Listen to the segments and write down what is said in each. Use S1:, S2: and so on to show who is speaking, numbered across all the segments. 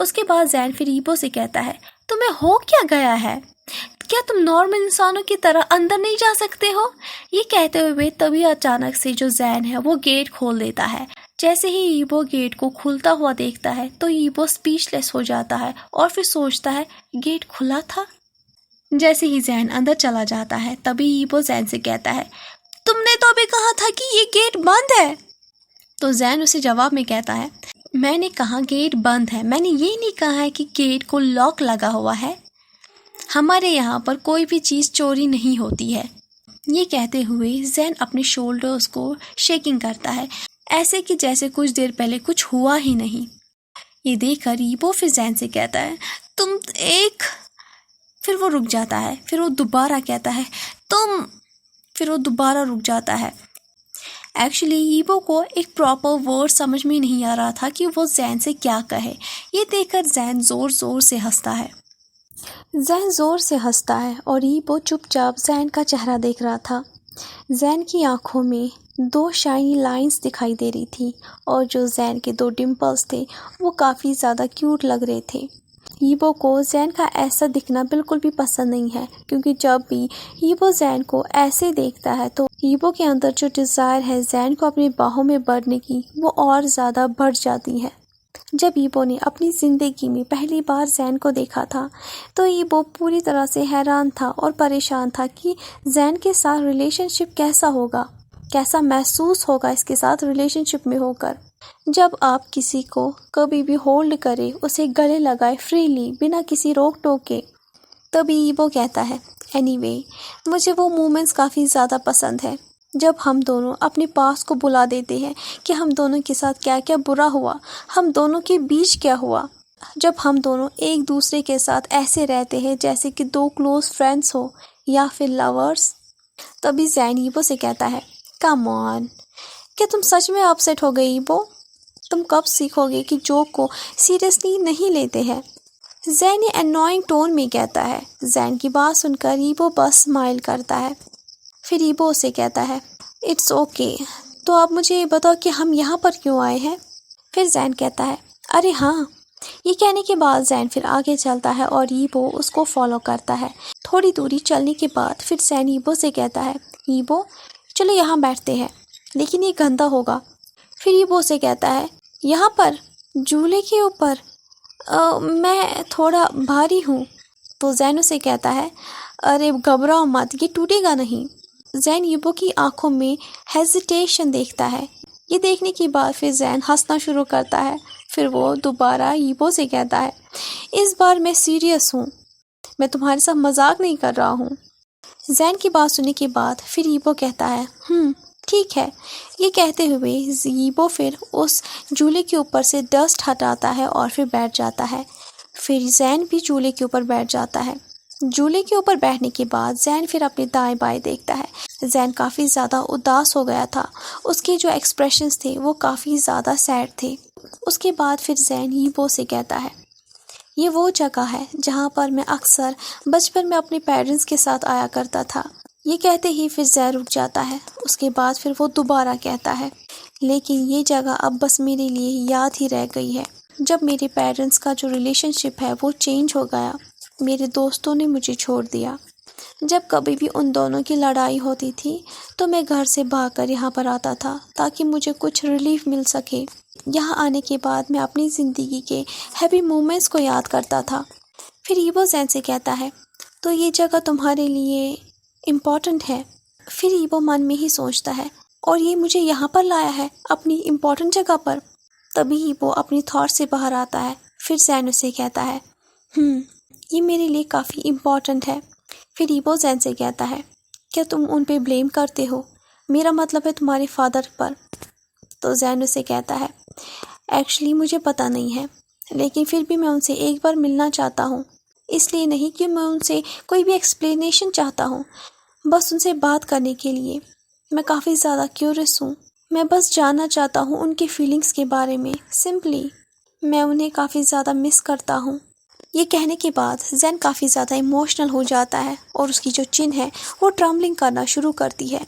S1: اس کے بعد زین پھر ایبو سے کہتا ہے تمہیں ہو کیا گیا ہے؟ کیا تم نارمل انسانوں کی طرح اندر نہیں جا سکتے ہو؟ یہ کہتے ہوئے تبھی اچانک سے جو زین ہے وہ گیٹ کھول دیتا ہے۔ جیسے ہی ایبو گیٹ کو کھلتا ہوا دیکھتا ہے تو ایبو اسپیچ لیس ہو جاتا ہے اور پھر سوچتا ہے گیٹ کھلا تھا۔ جیسے ہی زین اندر چلا جاتا ہے تبھی ایبو زین سے کہتا ہے تم نے تو ابھی کہا تھا کہ یہ گیٹ بند ہے۔ تو زین اسے جواب میں کہتا ہے میں نے کہا گیٹ بند ہے، میں نے یہ نہیں کہا ہے کہ گیٹ کو لاک لگا ہوا ہے۔ ہمارے یہاں پر کوئی بھی چیز چوری نہیں ہوتی ہے۔ یہ کہتے ہوئے زین اپنے شولڈرز کو شیکنگ کرتا ہے، ایسے کہ جیسے کچھ دیر پہلے کچھ ہوا ہی نہیں۔ یہ دیکھ کر ایبو پھر زین سے کہتا ہے تم ایک، پھر وہ رک جاتا ہے، پھر وہ دوبارہ کہتا ہے تم، پھر وہ دوبارہ رک جاتا ہے۔ ایکچولی ایبو کو ایک پراپر ورڈ سمجھ میں نہیں آ رہا تھا کہ وہ زین سے کیا کہے۔ یہ دیکھ کر زین زور زور سے ہنستا ہے۔
S2: زین زور سے ہنستا ہے اور ایبو چپ چاپ زین کا چہرہ دیکھ رہا تھا۔ زین کی آنکھوں میں 2 شائنی لائنز دکھائی دے رہی تھی اور جو زین کے 2 ڈمپلز تھے وہ کافی زیادہ کیوٹ لگ رہے تھے۔ ایبو کو زین کا ایسا دکھنا بالکل بھی پسند نہیں ہے، کیونکہ جب بھی ایبو زین کو ایسے دیکھتا ہے تو ایبو کے اندر جو ڈیزائر ہے زین کو اپنی باہوں میں بھرنے کی وہ اور زیادہ بڑھ جاتی ہے۔ جب ایبو نے اپنی زندگی میں پہلی بار زین کو دیکھا تھا تو ایبو پوری طرح سے حیران تھا اور پریشان تھا کہ زین کے ساتھ ریلیشن شپ کیسا ہوگا، کیسا محسوس ہوگا اس کے ساتھ ریلیشن شپ میں ہو کر۔ جب آپ کسی کو کبھی بھی ہولڈ کرے، اسے گلے لگائے فریلی بنا کسی روک ٹوک کے، تبھی ایبو کہتا ہے اینی وے مجھے وہ مومنٹس کافی زیادہ پسند ہے جب ہم دونوں اپنے پاس کو بلا دیتے ہیں کہ ہم دونوں کے ساتھ کیا کیا برا ہوا، ہم دونوں کے بیچ کیا ہوا، جب ہم دونوں ایک دوسرے کے ساتھ ایسے رہتے ہیں جیسے کہ 2 کلوز فرینڈس ہو یا پھر لورز۔ تبھی زین ایبو سے کہتا ہے کم آن، کیا تم سچ میں اپسیٹ ہو گئی ایبو؟ تم کب سیکھو گے کہ جوک کو سیریسلی نہیں لیتے ہیں؟ زین یہ انوائنگ ٹون میں کہتا ہے۔ زین کی بات سن کر ایبو بس اسمائل کرتا ہے۔ پھر ایبو اسے کہتا ہے اٹس اوکے، تو آپ مجھے یہ بتاؤ کہ ہم یہاں پر کیوں آئے ہیں؟ پھر زین کہتا ہے ارے ہاں۔ یہ کہنے کے بعد زین پھر آگے چلتا ہے اور ایبو اس کو فالو کرتا ہے۔ تھوڑی دوری چلنے کے بعد پھر زین ایبو سے کہتا ہے ایبو چلو یہاں بیٹھتے ہیں، لیکن یہ گندا ہوگا۔ پھر ایبو سے کہتا ہے یہاں پر جھولے کے اوپر میں تھوڑا بھاری ہوں۔ تو زین اسے کہتا ہے ارے گھبراؤ مت، یہ ٹوٹے گا نہیں۔ زین ایبو کی آنکھوں میں ہیزیٹیشن دیکھتا ہے۔ یہ دیکھنے کے بعد پھر زین ہنسنا شروع کرتا ہے۔ پھر وہ دوبارہ ایبو سے کہتا ہے اس بار میں سیریس ہوں، میں تمہارے ساتھ مذاق نہیں کر رہا ہوں۔ زین کی بات سننے کے بعد پھر ایبو کہتا ہے ٹھیک ہے۔ یہ کہتے ہوئے ایبو پھر اس جھولے کے اوپر سے ڈسٹ ہٹاتا ہے اور پھر بیٹھ جاتا ہے۔ پھر زین بھی جھولے کے اوپر بیٹھ جاتا ہے۔ جھولے کے اوپر بیٹھنے کے بعد زین پھر اپنے دائیں بائیں دیکھتا ہے۔ زین کافی زیادہ اداس ہو گیا تھا، اس کے جو ایکسپریشنز تھے وہ کافی زیادہ سیڈ تھے۔ اس کے بعد پھر زین ایبو سے کہتا ہے یہ وہ جگہ ہے جہاں پر میں اکثر بچپن میں اپنے پیرنٹس کے ساتھ آیا کرتا تھا۔ یہ کہتے ہی پھر زین رک جاتا ہے۔ اس کے بعد پھر وہ دوبارہ کہتا ہے لیکن یہ جگہ اب بس میرے لیے یاد ہی رہ گئی ہے۔ جب میرے پیرنٹس کا جو ریلیشن شپ ہے وہ چینج ہو گیا، میرے دوستوں نے مجھے چھوڑ دیا۔ جب کبھی بھی ان دونوں کی لڑائی ہوتی تھی تو میں گھر سے بھاگ کر یہاں پر آتا تھا تاکہ مجھے کچھ ریلیف مل سکے۔ یہاں آنے کے بعد میں اپنی زندگی کے ہیپی مومنٹس کو یاد کرتا تھا۔ پھر ایبو زین سے کہتا ہے تو یہ جگہ تمہارے لیے امپورٹنٹ ہے؟ پھر ایبو من میں ہی سوچتا ہے اور یہ مجھے یہاں پر لایا ہے اپنی امپورٹنٹ جگہ پر۔ تبھی ایبو اپنی تھاٹ سے باہر آتا ہے۔ پھر زین اسے کہتا ہے یہ میرے لیے کافی امپورٹنٹ ہے۔ پھر ایبو زین سے کہتا ہے کیا تم ان پہ بلیم کرتے ہو؟ میرا مطلب ہے تمہارے فادر پر۔ تو زین اسے کہتا ہے ایکچولی مجھے پتہ نہیں ہے، لیکن پھر بھی میں ان سے ایک بار ملنا چاہتا ہوں۔ اس لیے نہیں کہ میں ان سے کوئی بھی ایکسپلینیشن چاہتا ہوں، بس ان سے بات کرنے کے لیے۔ میں کافی زیادہ کیورس ہوں، میں بس جاننا چاہتا ہوں ان کی فیلنگز کے بارے میں۔ سمپلی میں انہیں کافی زیادہ مس کرتا ہوں۔ یہ کہنے کے بعد زین کافی زیادہ ایموشنل ہو جاتا ہے اور اس کی جو چن ہے وہ ٹرمبلنگ کرنا شروع کرتی ہے۔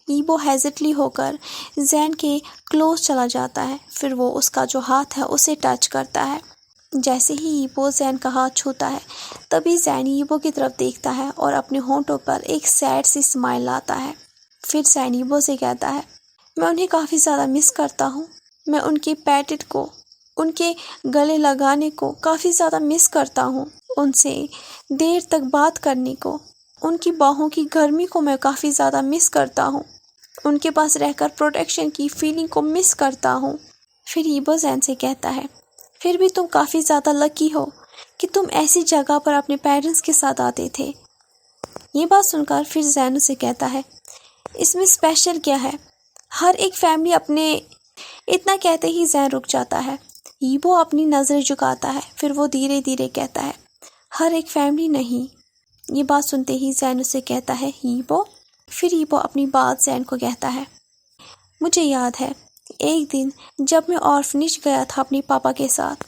S2: ایبو ہیزٹلی ہو کر زین کے کلوز چلا جاتا ہے۔ پھر وہ اس کا جو ہاتھ ہے اسے ٹچ کرتا ہے۔ جیسے ہی ایبو زین کا ہاتھ چھوتا ہے تبھی زین ایبو کی طرف دیکھتا ہے اور اپنے ہونٹوں پر ایک سیڈ سی اسمائل لاتا ہے۔ پھر زین ایبو سے کہتا ہے میں انہیں کافی زیادہ مس کرتا ہوں، میں ان کے پیٹٹ کو، ان کے گلے لگانے کو کافی زیادہ مس کرتا ہوں، ان سے دیر تک بات کرنے کو، ان کی باہوں کی گرمی کو میں کافی زیادہ مس کرتا ہوں، ان کے پاس رہ کر پروٹیکشن کی فیلنگ کو مس کرتا ہوں۔ پھر ایبو زین سے کہتا ہے پھر بھی تم کافی زیادہ لکی ہو کہ تم ایسی جگہ پر اپنے پیرنٹس کے ساتھ آتے تھے۔ یہ بات سن کر پھر زین اسے کہتا ہے اس میں اسپیشل کیا ہے، ہر ایک فیملی اپنے، اتنا کہتے ہی زین رک جاتا ہے۔ ایبو اپنی نظریں جھکاتا ہے، پھر وہ دھیرے دھیرے کہتا ہے ہر ایک فیملی نہیں۔ یہ بات سنتے ہی زین اسے کہتا ہے ایبو۔ پھر ایبو اپنی بات زین کو کہتا ہے مجھے یاد ہے ایک دن جب میں آرفنیج گیا تھا اپنی پاپا کے ساتھ،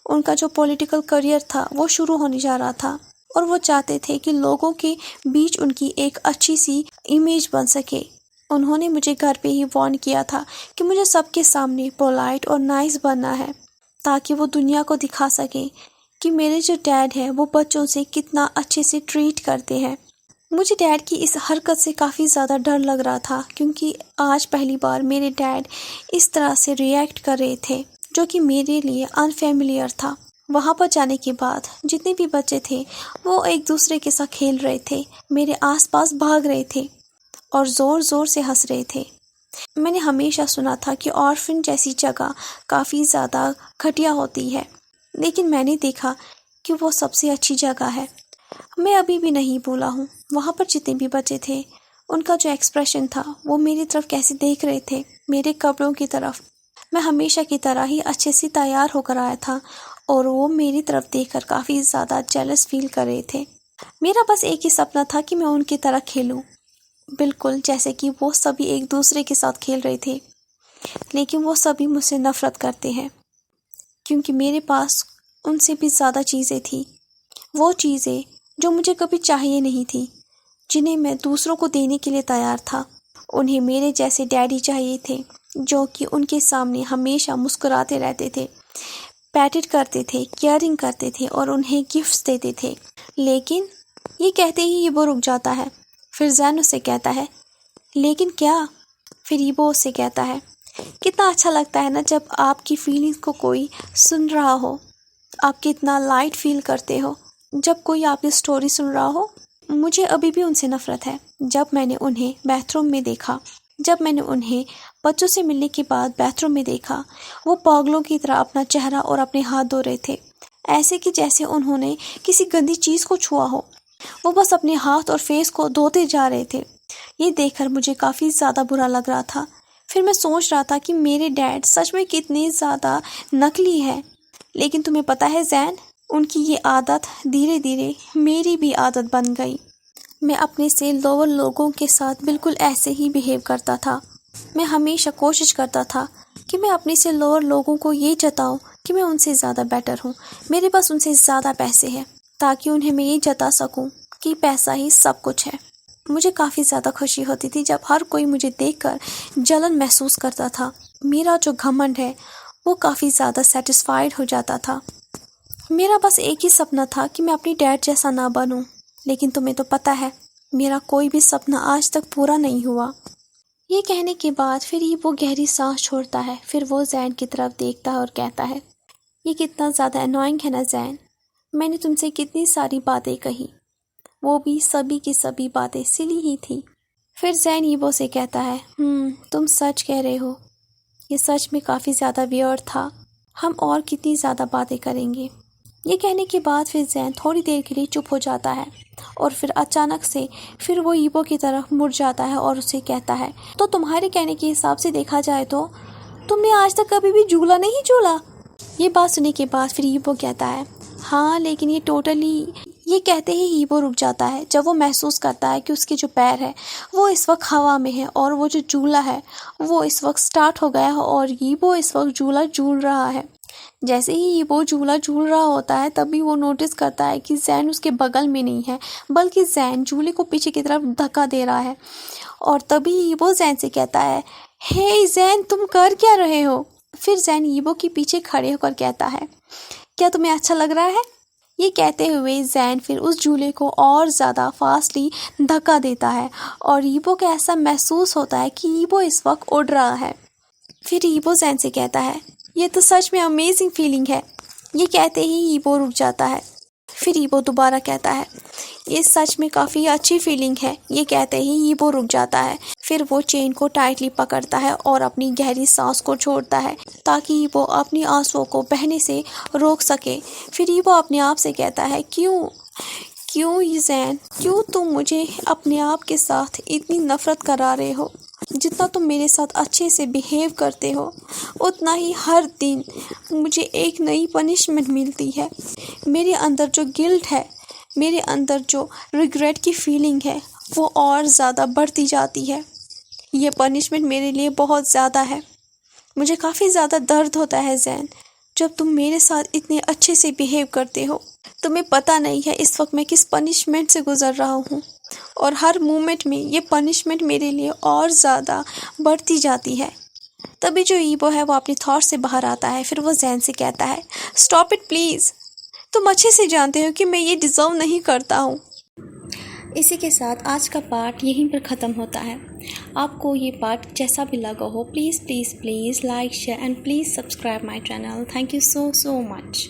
S2: ان کا جو پولیٹیکل کریئر تھا وہ شروع ہونے جا رہا تھا اور وہ چاہتے تھے کہ لوگوں کے بیچ ان کی ایک اچھی سی امیج بن سکے۔ انہوں نے مجھے گھر پہ ہی وارن کیا تھا کہ مجھے سب کے سامنے پولائٹ اور نائس بننا ہے تاکہ وہ دنیا کو دکھا سکیں کہ میرے جو ڈیڈ ہیں وہ بچوں سے کتنا اچھے سے ٹریٹ کرتے ہیں۔ مجھے ڈیڈ کی اس حرکت سے کافی زیادہ ڈر لگ رہا تھا کیونکہ آج پہلی بار میرے ڈیڈ اس طرح سے ریئیکٹ کر رہے تھے جو کہ میرے لیے انفیملیئر تھا۔ وہاں پر جانے کے بعد جتنے بھی بچے تھے وہ ایک دوسرے کے ساتھ کھیل رہے تھے، میرے آس پاس بھاگ رہے تھے اور زور زور سے ہنس رہے تھے۔ میں نے ہمیشہ سنا تھا کہ آرفن جیسی جگہ کافی زیادہ گھٹیا ہوتی ہے، لیکن میں نے دیکھا کہ وہ سب سے اچھی جگہ ہے۔ میں ابھی بھی نہیں بھولا ہوں وہاں پر جتنے بھی بچے تھے ان کا جو ایکسپریشن تھا، وہ میری طرف کیسے دیکھ رہے تھے، میرے کپڑوں کی طرف۔ میں ہمیشہ کی طرح ہی اچھے سے تیار ہو کر آیا تھا اور وہ میری طرف دیکھ کر کافی زیادہ جیلس فیل کر رہے تھے۔ میرا بس ایک ہی سپنا تھا کہ میں ان کی طرح کھیلوں، بالکل جیسے کہ وہ سبھی ایک دوسرے کے ساتھ کھیل رہے تھے، لیکن وہ سبھی مجھ سے نفرت کرتے ہیں کیونکہ میرے پاس ان سے بھی زیادہ چیزیں تھیں، وہ چیزیں جو مجھے کبھی چاہیے نہیں تھی، جنہیں میں دوسروں کو دینے کے لیے تیار تھا۔ انہیں میرے جیسے ڈیڈی چاہیے تھے جو کہ ان کے سامنے ہمیشہ مسکراتے رہتے تھے، پیٹٹ کرتے تھے، کیئرنگ کرتے تھے اور انہیں گفٹس دیتے تھے۔ لیکن یہ کہتے ہی ایبو رک جاتا ہے۔ پھر زین اس سے کہتا ہے لیکن کیا؟ پھر ایبو اس سے کہتا ہے کتنا اچھا لگتا ہے نا جب آپ کی فیلنگز کو کوئی سن رہا ہو، آپ کتنا لائٹ فیل کرتے ہو جب کوئی آپ کی سٹوری سن رہا ہو۔ مجھے ابھی بھی ان سے نفرت ہے۔ جب میں نے انہیں بیتھ روم میں دیکھا، جب میں نے انہیں بچوں سے ملنے کے بعد بیتھ روم میں دیکھا، وہ پاگلوں کی طرح اپنا چہرہ اور اپنے ہاتھ دھو رہے تھے، ایسے کہ جیسے انہوں نے کسی گندی چیز کو چھوا ہو۔ وہ بس اپنے ہاتھ اور فیس کو دھوتے جا رہے تھے۔ یہ دیکھ کر مجھے کافی زیادہ برا لگ رہا تھا۔ پھر میں سوچ رہا تھا کہ میرے ڈیڈ سچ میں کتنے زیادہ نقلی ہے۔ لیکن تمہیں پتہ ہے زین، ان کی یہ عادت دھیرے دھیرے میری بھی عادت بن گئی۔ میں اپنے سے لوور لوگوں کے ساتھ بالکل ایسے ہی بیہیو کرتا تھا۔ میں ہمیشہ کوشش کرتا تھا کہ میں اپنے سے لوور لوگوں کو یہ جتاؤں کہ میں ان سے زیادہ بیٹر ہوں، میرے پاس ان سے زیادہ پیسے ہیں، تاکہ انہیں میں یہ جتا سکوں کہ پیسہ ہی سب کچھ ہے۔ مجھے کافی زیادہ خوشی ہوتی تھی جب ہر کوئی مجھے دیکھ کر جلن محسوس کرتا تھا۔ میرا جو گھمنڈ ہے وہ کافی زیادہ سیٹسفائیڈ ہو جاتا تھا۔ میرا بس ایک ہی سپنا تھا کہ میں اپنی ڈیڈ جیسا نہ بنوں، لیکن تمہیں تو پتہ ہے میرا کوئی بھی سپنا آج تک پورا نہیں ہوا۔ یہ کہنے کے بعد پھر ہی وہ گہری سانس چھوڑتا ہے، پھر وہ زین کی طرف دیکھتا ہے اور کہتا ہے یہ کتنا زیادہ انوائنگ ہے نا زین، میں نے تم سے کتنی ساری باتیں کہی، وہ بھی سبھی کی سبھی باتیں سلی ہی تھی۔ پھر زین ایبو سے کہتا ہے تم سچ کہہ رہے ہو، یہ سچ میں کافی زیادہ ویئرڈ تھا، ہم اور کتنی زیادہ باتیں کریں گے۔ یہ کہنے کے بعد پھر زین تھوڑی دیر کے لیے چپ ہو جاتا ہے اور پھر اچانک سے پھر وہ ایبو کی طرف مڑ جاتا ہے اور اسے کہتا ہے تو تمہارے کہنے کے حساب سے دیکھا جائے تو تم نے آج تک کبھی بھی جھولا نہیں جھولا۔ یہ بات سننے کے بعد پھر ایبو کہتا ہے ہاں لیکن یہ کہتے ہی ایبو رک جاتا ہے جب وہ محسوس کرتا ہے کہ اس کے جو پیر ہے وہ اس وقت ہوا میں ہے اور وہ جو جھولا ہے وہ اس وقت سٹارٹ ہو گیا ہے اور ایبو اس وقت جھولا جھول رہا ہے۔ جیسے ہی ایبو جھولا جھول رہا ہوتا ہے تبھی وہ نوٹس کرتا ہے کہ زین اس کے بغل میں نہیں ہے بلکہ زین جھولے کو پیچھے کی طرف دھکا دے رہا ہے، اور تبھی ایبو زین سے کہتا ہے ہے زین تم کر کیا رہے ہو؟ پھر زین ایبو کے پیچھے کھڑے ہو کر کہتا ہے کیا تمہیں اچھا لگ رہا ہے؟ یہ کہتے ہوئے زین پھر اس جھولے کو اور زیادہ فاسٹلی دھکا دیتا ہے اور ایبو کو ایسا محسوس ہوتا ہے کہ ایبو اس وقت اڑ رہا ہے۔ پھر ایبو زین سے کہتا ہے یہ تو سچ میں امیزنگ فیلنگ ہے۔ یہ کہتے ہی ایبو رک جاتا ہے۔ پھر ایبو دوبارہ کہتا ہے یہ سچ میں کافی اچھی فیلنگ ہے۔ یہ کہتے ہی ایبو رک جاتا ہے۔ پھر وہ چین کو ٹائٹلی پکڑتا ہے اور اپنی گہری سانس کو چھوڑتا ہے تاکہ ایبو اپنی آنسوؤں کو بہنے سے روک سکے۔ پھر ایبو اپنے آپ سے کہتا ہے کیوں زین، کیوں تم مجھے اپنے آپ کے ساتھ اتنی نفرت کرا رہے ہو؟ جتنا تم میرے ساتھ اچھے سے بیہیو کرتے ہو اتنا ہی ہر دن مجھے ایک نئی پنشمنٹ ملتی ہے۔ میرے اندر جو گلٹ ہے، میرے اندر جو ریگریٹ کی فیلنگ ہے وہ اور زیادہ بڑھتی جاتی ہے۔ یہ پنشمنٹ میرے لیے بہت زیادہ ہے۔ مجھے کافی زیادہ درد ہوتا ہے زین جب تم میرے ساتھ اتنے اچھے سے بیہیو کرتے ہو۔ تمہیں پتہ نہیں ہے اس وقت میں کس پنشمنٹ سے گزر رہا ہوں اور ہر مومنٹ میں یہ پنشمنٹ میرے لیے اور زیادہ بڑھتی جاتی ہے۔ تبھی جو ایبو ہے وہ اپنی تھاٹ سے باہر آتا ہے۔ پھر وہ زین سے کہتا ہے اسٹاپ اٹ پلیز، تم اچھے سے جانتے ہو کہ میں یہ ڈیزرو نہیں کرتا ہوں۔ اسی کے ساتھ آج کا پارٹ یہیں پر ختم ہوتا ہے۔ آپ کو یہ پارٹ جیسا بھی لگا ہو please like share and please subscribe my channel. Thank you so much.